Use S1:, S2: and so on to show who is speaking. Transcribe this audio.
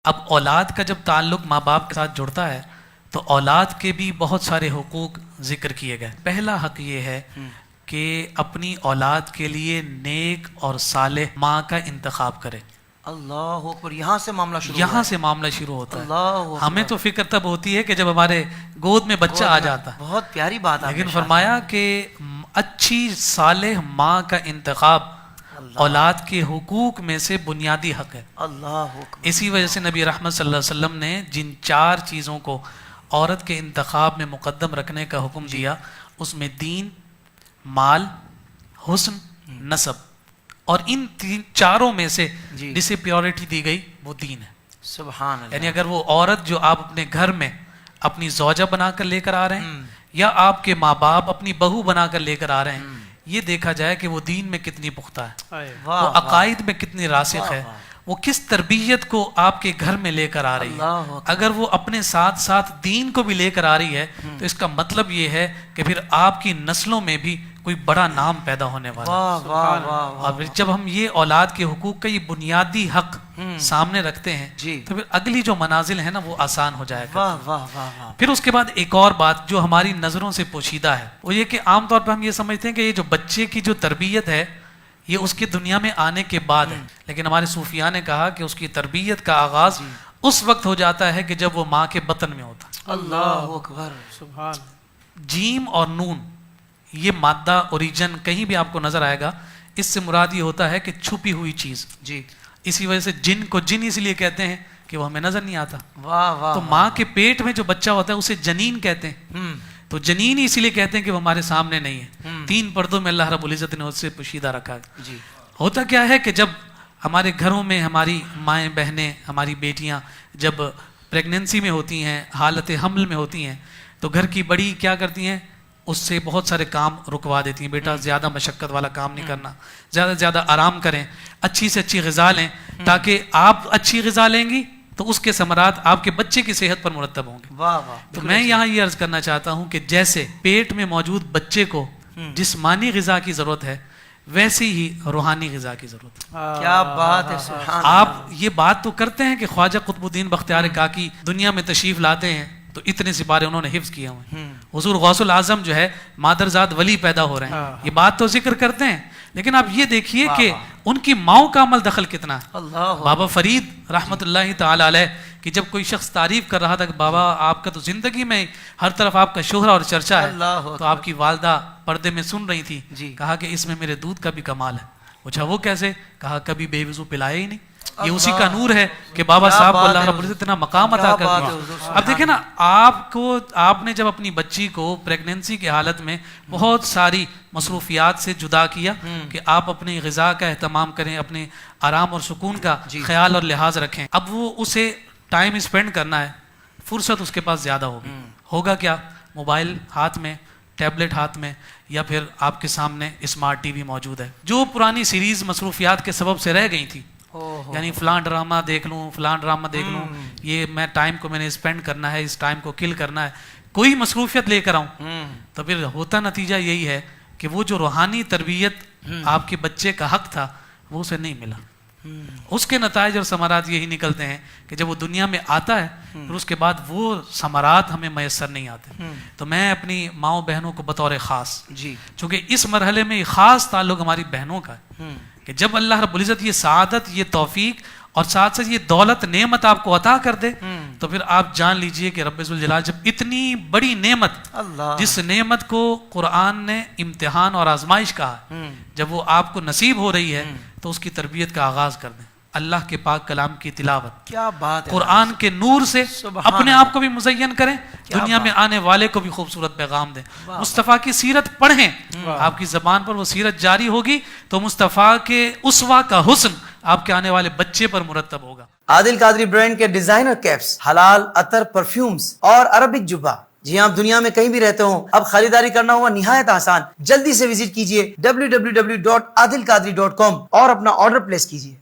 S1: اب اولاد کا جب تعلق ماں باپ کے ساتھ جڑتا ہے تو اولاد کے بھی بہت سارے حقوق ذکر کیے گئے. پہلا حق یہ ہے کہ اپنی اولاد کے لیے نیک اور صالح ماں کا انتخاب کرے.
S2: اللہ اکبر. یہاں سے
S1: معاملہ شروع ہوتا ہے. ہمیں تو فکر تب ہوتی ہے کہ جب ہمارے گود میں بچہ آ جاتا ہے.
S2: بہت پیاری بات ہے.
S1: لیکن فرمایا کہ اچھی صالح ماں کا انتخاب اولاد کے حقوق میں سے بنیادی حق ہے.
S2: اللہ اکبر.
S1: اسی وجہ سے نبی رحمت صلی اللہ علیہ وسلم نے جن 4 چیزوں کو عورت کے انتخاب میں مقدم رکھنے کا حکم دیا اس میں دین، مال، حسن، نسب، اور ان 4 میں سے جسے پیورٹی دی گئی وہ دین ہے.
S2: سبحان اللہ.
S1: یعنی اگر وہ عورت جو آپ اپنے گھر میں اپنی زوجہ بنا کر لے کر آ رہے ہیں یا آپ کے ماں باپ اپنی بہو بنا کر لے کر آ رہے ہیں، یہ دیکھا جائے کہ وہ دین میں کتنی پختہ ہے، وہ عقائد میں کتنی راسخ ہے، وہ کس تربیت کو آپ کے گھر میں لے کر آ رہی ہے. اگر وہ اپنے ساتھ ساتھ دین کو بھی لے کر آ رہی ہے تو اس کا مطلب یہ ہے کہ پھر آپ کی نسلوں میں بھی کوئی بڑا نام پیدا ہونے والا ہے. اور جب ہم یہ اولاد کے حقوق کا یہ بنیادی حق سامنے رکھتے ہیں تو پھر اگلی جو منازل ہے نا وہ آسان ہو جائے گا. پھر اس کے بعد ایک اور بات جو ہماری نظروں سے پوشیدہ ہے وہ یہ کہ عام طور پر ہم یہ سمجھتے ہیں کہ یہ جو بچے کی جو تربیت ہے یہ اس کی دنیا میں آنے کے بعد ہے، لیکن ہمارے صوفیاء نے کہا کہ اس کی تربیت کا آغاز اس وقت ہو جاتا ہے کہ جب وہ ماں کے بطن میں ہوتا.
S2: اللہ اکبر. سبحان.
S1: جیم اور نون یہ مادہ اوریجن کہیں بھی آپ کو نظر آئے گا، اس سے مراد یہ ہوتا ہے کہ چھپی ہوئی چیز. اسی وجہ سے جن کو جن اس لیے کہتے ہیں کہ وہ ہمیں نظر نہیں آتا. تو ماں کے پیٹ میں جو بچہ ہوتا ہے اسے جنین کہتے ہیں. تو جنین اسی لیے کہتے ہیں کہ وہ ہمارے سامنے نہیں ہے. 3 پردوں میں اللہ رب العزت نے اس سے پوشیدہ رکھا ہے. ہوتا کیا ہے کہ جب ہمارے گھروں میں ہماری مائیں بہنیں، ہماری بیٹیاں جب پریگننسی میں ہوتی ہیں، حالت حمل میں ہوتی ہیں، تو گھر کی بڑی کیا کرتی ہیں، اس سے بہت سارے کام رکوا دیتی ہیں. بیٹا زیادہ مشقت والا کام نہیں کرنا، زیادہ سے زیادہ آرام کریں، اچھی سے اچھی غذا لیں، تاکہ آپ اچھی غذا لیں گی تو اس کے ثمرات آپ کے بچے کی صحت پر مرتب ہوں گے. تو میں یہاں یہ عرض کرنا چاہتا ہوں کہ جیسے پیٹ میں موجود بچے کو جسمانی غذا کی ضرورت ہے ویسی ہی روحانی غذا کی ضرورت ہے.
S2: کیا بات ہے. سبحان.
S1: آپ یہ بات تو کرتے ہیں کہ خواجہ قطب الدین بختیار کاکی دنیا میں تشریف لاتے ہیں تو اتنے سپارے انہوں نے حفظ کیے ہوئے ہیں. حضور غوث العظم جو ہے مادرزاد ولی پیدا ہو رہے ہیں، یہ بات تو ذکر کرتے ہیں، لیکن آپ یہ دیکھیے کہ ان کی ماؤں کا عمل دخل کتنا ہے. بابا فرید رحمت اللہ تعالی علیہ کہ جب کوئی شخص تعریف کر رہا تھا کہ بابا آپ کا تو زندگی میں ہر طرف آپ کا شہرہ اور چرچا ہے، تو آپ کی والدہ پردے میں سن رہی تھی، کہا کہ اس میں میرے دودھ کا بھی کمال ہے. پوچھا وہ کیسے؟ کہا کبھی بے وضو پلایا ہی نہیں. یہ اسی کا نور ہے کہ بابا صاحب کو اللہ رب العزت اتنا مقام عطا کر دیا. اب دیکھیں نا، آپ نے جب اپنی بچی کو پریگننسی کی حالت میں بہت ساری مصروفیات سے جدا کیا کہ آپ اپنی غذا کا اہتمام کریں، اپنے آرام اور سکون کا خیال اور لحاظ رکھیں. اب وہ اسے ٹائم اسپینڈ کرنا ہے، فرصت اس کے پاس زیادہ ہوگی. ہوگا کیا؟ موبائل ہاتھ میں، ٹیبلٹ ہاتھ میں، یا پھر آپ کے سامنے اسمارٹ ٹی وی موجود ہے. جو پرانی سیریز مصروفیات کے سبب سے رہ گئی تھی، یعنی فلاں ڈرامہ دیکھ لوں، فلاں ڈرامہ دیکھ لوں، یہ میں ٹائم کو میں نے اسپینڈ کرنا ہے، اس ٹائم کو کل کرنا ہے، کوئی مصروفیت لے کر آؤں، تو پھر ہوتا نتیجہ یہی ہے کہ وہ جو روحانی تربیت آپ کے بچے کا حق تھا وہ اسے نہیں ملا. اس کے نتائج اور ثمرات یہی نکلتے ہیں کہ جب وہ دنیا میں آتا ہے پھر اس کے بعد وہ ثمرات ہمیں میسر نہیں آتے. تو میں اپنی ماؤں بہنوں کو بطور خاص، چونکہ اس مرحلے میں خاص تعلق ہماری بہنوں کا ہے، کہ جب اللہ رب العزت یہ سعادت، یہ توفیق اور ساتھ ساتھ یہ دولت نعمت آپ کو عطا کر دے تو پھر آپ جان لیجئے کہ رب ذوالجلال جب اتنی بڑی نعمت، جس نعمت کو قرآن نے امتحان اور آزمائش کہا، جب وہ آپ کو نصیب ہو رہی ہے تو اس کی تربیت کا آغاز کر دیں. اللہ کے پاک کلام کی تلاوت،
S2: کیا بات ہے،
S1: قرآن کے نور سے اپنے آپ کو بھی مزین کریں، دنیا میں آنے والے کو بھی خوبصورت پیغام دیں. مصطفیٰ کی سیرت پڑھیں، آپ کی زبان پر وہ سیرت جاری ہوگی تو مصطفیٰ کے اسوہ کا حسن آپ کے آنے والے بچے پر مرتب ہوگا.
S2: عادل قادری برانڈ کے ڈیزائنر کیپس، حلال عطر، پرفیومز اور عربک جبہ، جی آپ دنیا میں کہیں بھی رہتے ہوں، اب خریداری کرنا ہوا نہایت آسان. جلدی سے وزٹ کیجئے www.adilqadri.com اور اپنا آرڈر پلیس کیجئے.